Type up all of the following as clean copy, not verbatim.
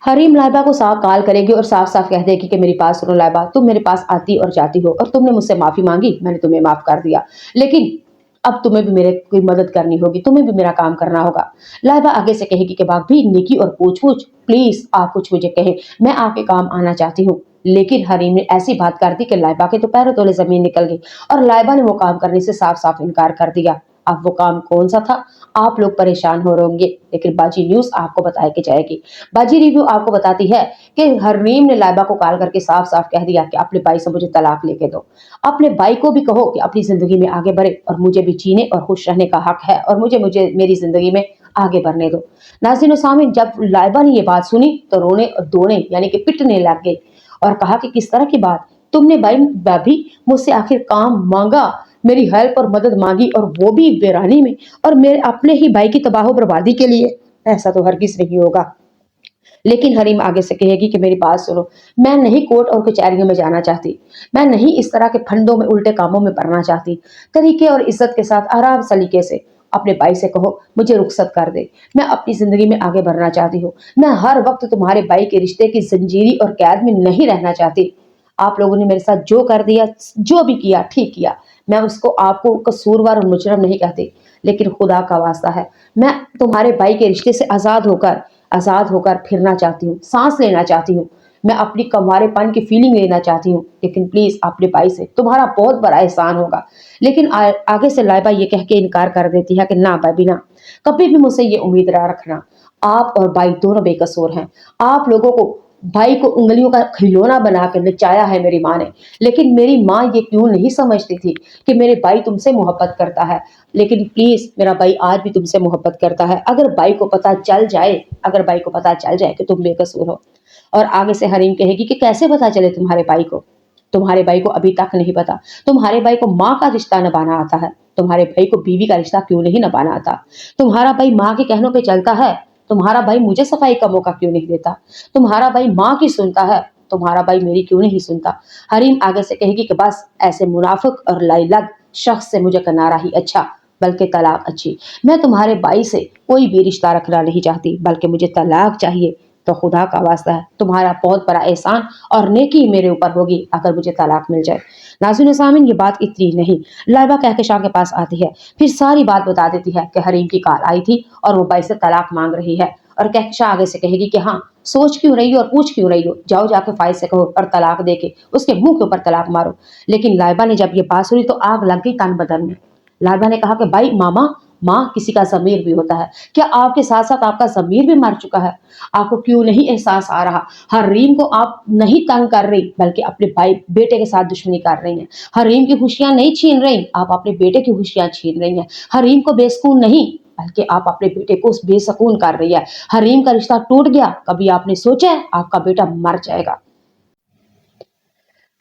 हरीम लाइबा को साफ कॉल करेगी और साफ साफ कह देगी कि मेरी बात सुनो लाइबा, तुम मेरे पास आती और जाती हो और तुमने मुझसे माफी मांगी, मैंने तुम्हें माफ कर दिया, लेकिन अब तुम्हें भी मेरे कोई मदद करनी होगी, तुम्हें भी मेरा काम करना होगा। लाइबा आगे से कहेगी कि भाभी नेकी और पूछ पूछ, प्लीज आप कुछ मुझे कहें, मैं आपके काम आना चाहती हूँ। लेकिन हरीम ने ऐसी बात कर दी कि लाइबा के तो पैरों तले जमीन निकल गई और लाइबा ने वो काम करने से साफ साफ इनकार कर दिया। अब वो काम कौन सा था, आप लोग परेशान हो रहे होंगे, लेकिन बाजी न्यूज आपको बताई के जाएगी। बाजी रिव्यू आपको बताती है कि हरनीम ने लाइबा को कॉल करके साफ साफ कह दिया कि अपने भाई से मुझे तलाक लेके दो। अपने भाई को भी कहो कि अपनी जिंदगी में आगे बढ़े और मुझे भी जीने और खुश रहने का हक है और मुझे मुझे मेरी जिंदगी में आगे बढ़ने दो। नाज़रीन और सामीन, जब लाइबा ने ये बात सुनी तो रोने और दोने यानी कि पिटने लग गई और कहा कि किस तरह की बात, तुमने भाभी मुझसे आखिर काम मांगा, मेरी हेल्प और मदद मांगी और वो भी वीरानी में, और मेरे अपने ही भाई की तबाह बर्बादी के लिए। ऐसा तो हरगिज नहीं होगा। लेकिन हरीम आगे से कहेगी कि मेरी बात सुनो, मैं नहीं कोर्ट और कचहरियों में जाना चाहती, मैं नहीं इस तरह के फंडों में उल्टे कामों में पड़ना चाहती। तरीके और इज्जत के साथ आराम सलीके से अपने भाई से कहो मुझे रुखसत कर दे, मैं अपनी जिंदगी में आगे बढ़ना चाहती हूँ, मैं हर वक्त तुम्हारे भाई के रिश्ते की जंजीरी और कैद में नहीं रहना चाहती। आप लोगों ने मेरे साथ जो कर दिया, जो भी किया ठीक किया, मैं उसको आपको कसूरवार और मुजरम नहीं कहती, लेकिन खुदा का वास्ता है, मैं तुम्हारे भाई के रिश्ते से आजाद होकर फिरना चाहती हूँ, सांस लेना चाहती हूँ, मैं अपनी कमारेपन की फीलिंग लेना चाहती हूँ, लेकिन प्लीज अपने भाई से तुम्हारा बहुत बड़ा एहसान होगा। लेकिन आगे से लाइबा ये कह के इनकार कर देती है कि ना भाभी ना, कभी भी मुझसे ये उम्मीद ना रखना, आप और भाई दोनों बेकसूर हैं। आप लोगों को भाई को उंगलियों का खिलौना बना कर नचाया है मेरी माँ ने, लेकिन मेरी माँ ये क्यों नहीं समझती थी कि मेरे भाई तुमसे मोहब्बत करता है। लेकिन प्लीज मेरा भाई आज भी तुमसे मोहब्बत करता है। अगर भाई को पता चल जाए कि तुम बेकसूर हो। और आगे से हरीम कहेगी कि कैसे पता चले तुम्हारे भाई को, तुम्हारे भाई को अभी तक नहीं पता, तुम्हारे भाई को माँ का रिश्ता निभाना आता है, तुम्हारे भाई को बीवी का रिश्ता क्यों नहीं निभाना आता, तुम्हारा भाई माँ के कहनों पे चलता है, तुम्हारा भाई मुझे सफाई का मौका क्यों नहीं देता, तुम्हारा भाई माँ की सुनता है, तुम्हारा भाई मेरी क्यों नहीं सुनता। हरीम आगे से कहेगी कि बस ऐसे मुनाफिक और लाइलग शख्स से मुझे किनारा ही अच्छा, बल्कि तलाक अच्छी। मैं तुम्हारे भाई से कोई भी रिश्ता रखना नहीं चाहती, बल्कि मुझे तलाक चाहिए। तो खुदा का वास्ता है, तुम्हारा बहुत बड़ा एहसान और नेकी मेरे ऊपर होगी अगर मुझे तलाक मिल जाए। नाज़रीन सामीन, ये बात इतनी नहीं, लाइबा कहकशां के पास आती है, फिर सारी बात बता देती है कि हरीम की कॉल आई थी और वो भाई से तलाक मांग रही है। और कहकशां आगे से कहेगी कि हाँ, सोच क्यों रही हो और पूछ क्यों रही हो, जाओ जाके फाइज से कहो और तलाक दे के उसके मुंह के ऊपर तलाक मारो। लेकिन लाइबा ने जब ये बात सुनी तो आग लग गई तन बदन में। लाइबा ने कहा कि भाई मामा, माँ किसी का जमीर भी होता है, क्या आपके साथ साथ आपका जमीर भी मर चुका है? आपको क्यों नहीं एहसास आ रहा? हरीम को आप नहीं तंग कर रही, बल्कि अपने भाई बेटे के साथ दुश्मनी कर रही हैं। हरीम की खुशियां नहीं छीन रही, आप अपने बेटे की खुशियां छीन रही हैं। हरीम को बेसकून नहीं, बल्कि आप अपने बेटे को बेसकून कर रही है। हरीम का रिश्ता टूट गया, कभी आपने सोचा है आपका बेटा मर जाएगा?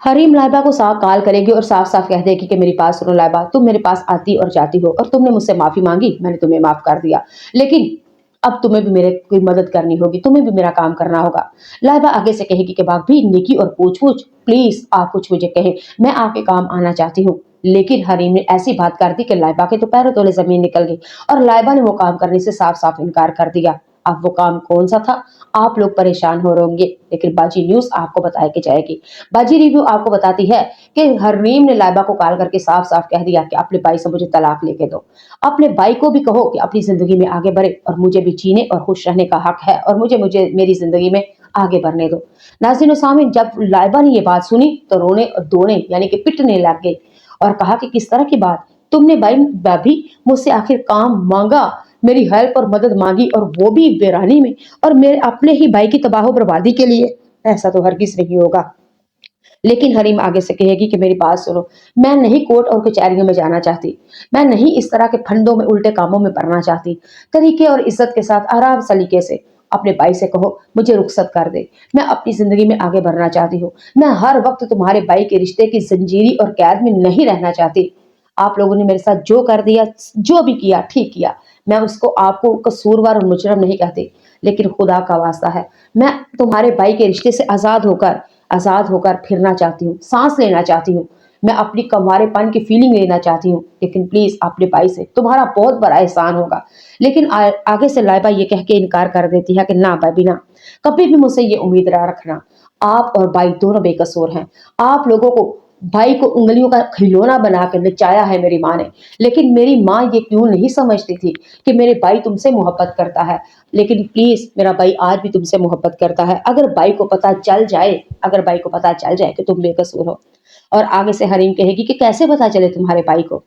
हरीम लाइबा को साफ कॉल करेगी और साफ साफ कह देगी कि मेरी बात सुनो लाइबा, तुम मेरे पास आती और जाती हो और तुमने मुझसे माफी मांगी, मैंने तुम्हें माफ कर दिया, लेकिन अब तुम्हें भी मेरे कोई मदद करनी होगी, तुम्हें भी मेरा काम करना होगा। लाइबा आगे से कहेगी कि भाभी नेकी और पूछ पूछ, प्लीज आप कुछ मुझे कहें, मैं आपके काम आना चाहती हूँ। लेकिन हरीम ने ऐसी बात कर दी कि लाइबा के तो पैरों तले जमीन निकल गई और लाइबा ने वो काम करने से साफ साफ इनकार कर दिया। अब वो काम कौन सा था, आप लोग परेशान हो रहे होंगे, लेकिन बाजी न्यूज आपको बताई के जाएगी। बाजी रिव्यू आपको बताती है कि हरनीम ने लाइबा को कॉल करके साफ साफ कह दिया कि अपने भाई से मुझे तलाक लेके दो। अपने भाई को भी कहो कि अपनी जिंदगी में आगे बढ़े और मुझे भी जीने और खुश रहने का हक है और मुझे मुझे मेरी जिंदगी में आगे बढ़ने दो। नाज़रीन और सामीन, जब लाइबा ने ये बात सुनी तो रोने और दोने यानी कि पिटने लग गई और कहा कि किस तरह की बात, तुमने भाभी मुझसे आखिर काम मांगा, मेरी हेल्प और मदद मांगी और वो भी वीरानी में, और मेरे अपने ही भाई की तबाह बर्बादी के लिए। ऐसा तो हरगिज नहीं होगा। लेकिन हरीम आगे से कहेगी कि मेरी बात सुनो, मैं नहीं कोर्ट और कचहरियों में जाना चाहती, मैं नहीं इस तरह के फंडों में उल्टे कामों में पड़ना चाहती। तरीके और इज्जत के साथ आराम सलीके से अपने भाई से कहो मुझे रुखसत कर दे, मैं अपनी जिंदगी में आगे बढ़ना चाहती हूँ, मैं हर वक्त तुम्हारे भाई के रिश्ते की जंजीरी और कैद में नहीं रहना चाहती। आप लोगों ने मेरे साथ जो कर दिया, जो भी किया ठीक किया, मैं उसको आपको कसूरवार और मुजरम नहीं कहती, लेकिन खुदा का वास्ता है, मैं तुम्हारे भाई के रिश्ते से आजाद होकर फिरना चाहती हूँ, सांस लेना चाहती हूँ, मैं अपनी कंवारे पन की फीलिंग लेना चाहती हूँ, लेकिन प्लीज अपने भाई से तुम्हारा बहुत बड़ा एहसान होगा। लेकिन आगे से लाइबा ये कह के इनकार कर देती है कि ना भाभी ना, कभी भी मुझसे ये उम्मीद ना रखना। आप और भाई दोनों बेकसूर हैं। आप लोगों को भाई को उंगलियों का खिलौना बना कर नचाया है मेरी माँ ने। लेकिन मेरी माँ ये क्यों नहीं समझती थी कि मेरे भाई तुमसे मोहब्बत करता है। लेकिन प्लीज मेरा भाई आज भी तुमसे मोहब्बत करता है। अगर भाई को पता चल जाए, अगर भाई को पता चल जाए कि तुम बेकसूर हो। और आगे से हरीम कहेगी कि कैसे पता चले तुम्हारे भाई को,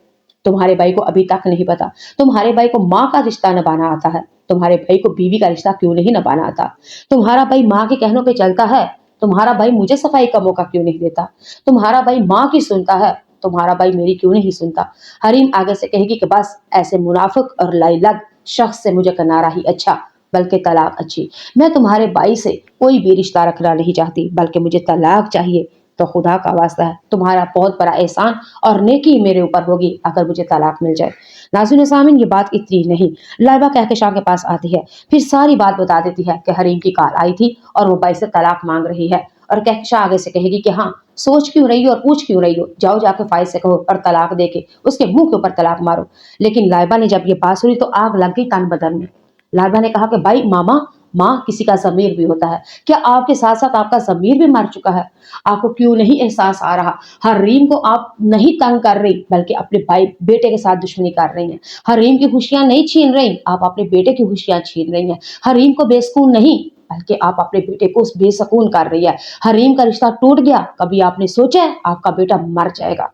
तुम्हारे भाई को अभी तक नहीं पता। तुम्हारे भाई को माँ का रिश्ता निभाना आता है, तुम्हारे भाई को बीवी का रिश्ता क्यों नहीं निभाना आता। तुम्हारा भाई माँ के कहनों पे चलता है, तुम्हारा भाई मुझे सफाई का मौका क्यों नहीं देता। तुम्हारा भाई माँ की सुनता है, तुम्हारा भाई मेरी क्यों नहीं सुनता। हरीम आगे से कहेगी कि बस ऐसे मुनाफिक और लाइलग शख्स से मुझे किनारा ही अच्छा, बल्कि तलाक अच्छी। मैं तुम्हारे भाई से कोई भी रिश्ता रखना नहीं चाहती, बल्कि मुझे तलाक चाहिए। तो खुदा का वास्ता है, तुम्हारा बहुत बड़ा एहसान और नेकी मेरे ऊपर होगी अगर मुझे तलाक मिल जाए। नाज़रीन सामीन, ये बात इतनी नहीं, लाइबा कहकशां के पास आती है, फिर सारी बात बता देती है कि हरीम की कॉल आई थी और वो भाई से तलाक मांग रही है। और कहकशां आगे से कहेगी कि हाँ, सोच क्यों रही हो और पूछ क्यों रही हो, जाओ जाके फाइज से कहो और तलाक दे के उसके मुंह के ऊपर तलाक मारो। लेकिन लाइबा ने जब ये बात सुनी तो आग लग गई तन बदन में। लाइबा ने कहा कि भाई मामा, माँ किसी का ज़मीर भी होता है, क्या आपके साथ साथ आपका ज़मीर भी मर चुका है। आपको क्यों नहीं एहसास आ रहा। हरीम को आप नहीं तंग कर रही, बल्कि अपने भाई बेटे के साथ दुश्मनी कर रही हैं। हरीम की खुशियां नहीं छीन रही, आप अपने बेटे की खुशियां छीन रही हैं। हरीम को बेसुकून नहीं, बल्कि आप अपने बेटे को बेसुकून कर रही है। हरीम का रिश्ता टूट गया, कभी आपने सोचा है आपका बेटा मर जाएगा।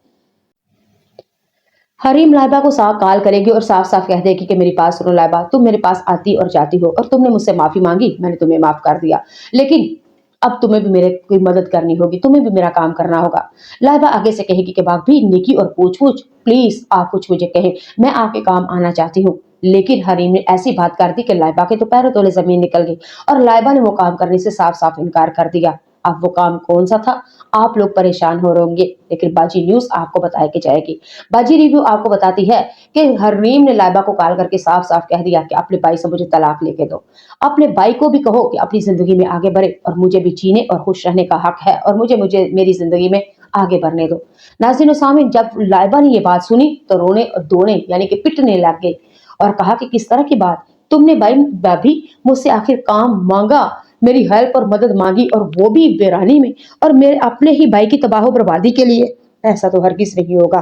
हरीम लाइबा को साफ कॉल करेगी और साफ साफ कह देगी कि मेरी बात सुनो लाइबा, तुम मेरे पास आती और जाती हो और तुमने मुझसे माफी मांगी, मैंने तुम्हें माफ कर दिया। लेकिन अब तुम्हें भी मेरे कोई मदद करनी होगी, तुम्हें भी मेरा काम करना होगा। लाइबा आगे से कहेगी कि भाभी निकी और पूछ पूछ, प्लीज आप कुछ मुझे कहें, मैं आपके काम आना चाहती हूँ। लेकिन हरीम ने ऐसी बात कर दी कि लाइबा के तो पैरों तले जमीन निकल गई और लाइबा ने वो काम करने से साफ साफ इनकार कर दिया। अब वो काम कौन सा था, आप लोग परेशान हो रहे होंगे, लेकिन बाजी न्यूज आपको बताई के जाएगी। बाजी रिव्यू आपको बताती है कि हरनीम ने लाइबा को कॉल करके साफ साफ कह दिया कि अपने भाई से मुझे तलाक लेके दो। अपने भाई को भी कहो कि अपनी जिंदगी में आगे बढ़े और मुझे भी जीने और खुश रहने का हक है और मुझे मुझे मेरी जिंदगी में आगे बढ़ने दो। नाज़रीन सामीन, जब लाइबा ने ये बात सुनी तो रोने और दोने यानी कि पिटने लग गई और कहा कि किस तरह की बात, तुमने भाई भाभी मुझसे आखिर काम मांगा, मेरी हेल्प और मदद मांगी और वो भी वीरानी में, और मेरे अपने ही भाई की तबाह बर्बादी के लिए। ऐसा तो हरगिज नहीं होगा।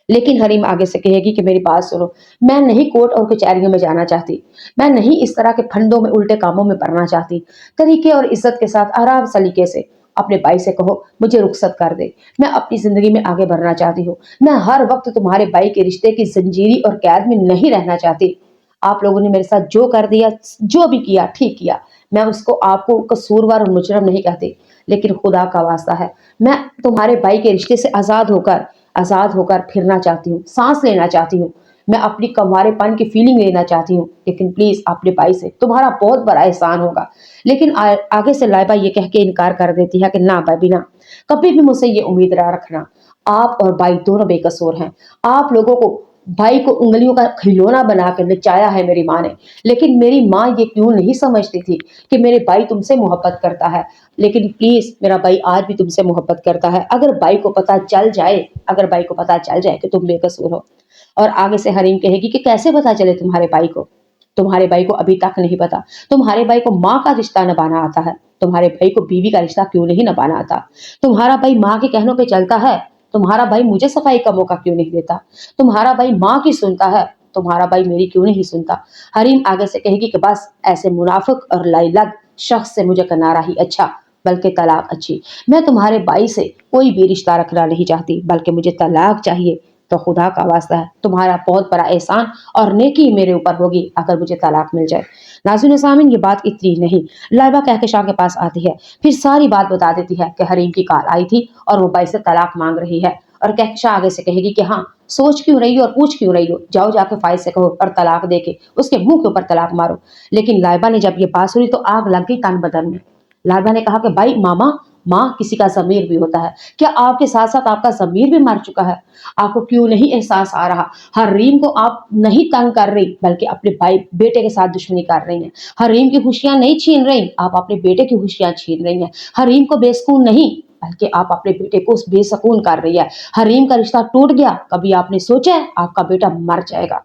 लेकिन हरीम आगे से कहेगी कि मेरी बात सुनो, मैं नहीं कोर्ट और कचहरियों में जाना चाहती, मैं नहीं इस तरह के फंडों में उल्टे कामों में पड़ना चाहती। तरीके और इज्जत के साथ आराम सलीके से अपने भाई से कहो मुझे रुखसत कर दे, मैं अपनी जिंदगी में आगे बढ़ना चाहती हूँ। मैं हर वक्त तुम्हारे भाई के रिश्ते की जंजीरी और कैद में नहीं रहना चाहती। आप लोगों ने मेरे साथ जो कर दिया, जो भी किया ठीक किया, मैं उसको आपको कसूरवार और मुजरम नहीं कहती। लेकिन खुदा का वास्ता है, मैं तुम्हारे भाई के रिश्ते से आजाद होकर फिरना चाहती हूँ, सांस लेना चाहती हूँ। मैं अपनी कंवारेपन की फीलिंग लेना चाहती हूँ, लेकिन प्लीज अपने भाई से तुम्हारा बहुत बड़ा एहसान होगा। लेकिन आगे से लाइबा ये कह के इनकार कर देती है कि ना भाभी ना, कभी भी मुझसे ये उम्मीद ना रखना। आप और भाई दोनों बेकसूर हैं। आप लोगों को भाई को उंगलियों का खिलौना बना कर नचाया है मेरी माँ ने। लेकिन मेरी माँ ये क्यों नहीं समझती थी कि मेरे भाई तुमसे मोहब्बत करता है। लेकिन प्लीज मेरा भाई आज भी तुमसे मोहब्बत करता है। अगर भाई को पता चल जाए, अगर भाई को पता चल जाए कि तुम बेकसूर हो। और आगे से हरीम कहेगी कि कैसे पता चले तुम्हारे भाई को, तुम्हारे भाई को अभी तक नहीं पता। तुम्हारे भाई को माँ का रिश्ता निभाना आता है, तुम्हारे भाई को बीवी का रिश्ता क्यों नहीं निभाना आता। तुम्हारा भाई माँ के कहनों पे चलता है, तुम्हारा भाई मुझे सफाई का मौका क्यों नहीं देता। तुम्हारा भाई माँ की सुनता है, तुम्हारा भाई मेरी क्यों नहीं सुनता। हरीम आगे से कहेगी कि बस ऐसे मुनाफिक और लाइलग शख्स से मुझे किनारा ही अच्छा, बल्कि तलाक अच्छी। मैं तुम्हारे भाई से कोई भी रिश्ता रखना नहीं चाहती, बल्कि मुझे तलाक चाहिए। तो खुदा का वास्ता है, तुम्हारा बहुत बड़ा एहसान और नेकी मेरे ऊपर होगी अगर मुझे तलाक मिल जाए। नाज़रीन सामीन, ये बात इतनी नहीं, लाइबा कहकशां के पास आती है, फिर सारी बात बता देती है कि हरीम की कॉल आई थी और वो भाई से तलाक मांग रही है। और कहकशां आगे से कहेगी कि हाँ, सोच क्यों रही हो और पूछ क्यों रही हो, जाओ जाके फाइज से कहो और तलाक दे के उसके मुंह के ऊपर तलाक मारो। लेकिन लाइबा ने जब ये बात सुनी तो आग लग गई तन बदन में। लाइबा ने कहा कि भाई मामा, माँ किसी का ज़मीर भी होता है, क्या आपके साथ साथ आपका ज़मीर भी मर चुका है। आपको क्यों नहीं एहसास आ रहा। हरीम को आप नहीं तंग कर रही, बल्कि अपने भाई बेटे के साथ दुश्मनी कर रही हैं। हरीम की खुशियां नहीं छीन रही, आप अपने बेटे की खुशियां छीन रही हैं। हरीम को बेसुकून नहीं, बल्कि आप अपने बेटे को बेसुकून कर रही है। हरीम का रिश्ता टूट गया, कभी आपने सोचा है आपका बेटा मर जाएगा।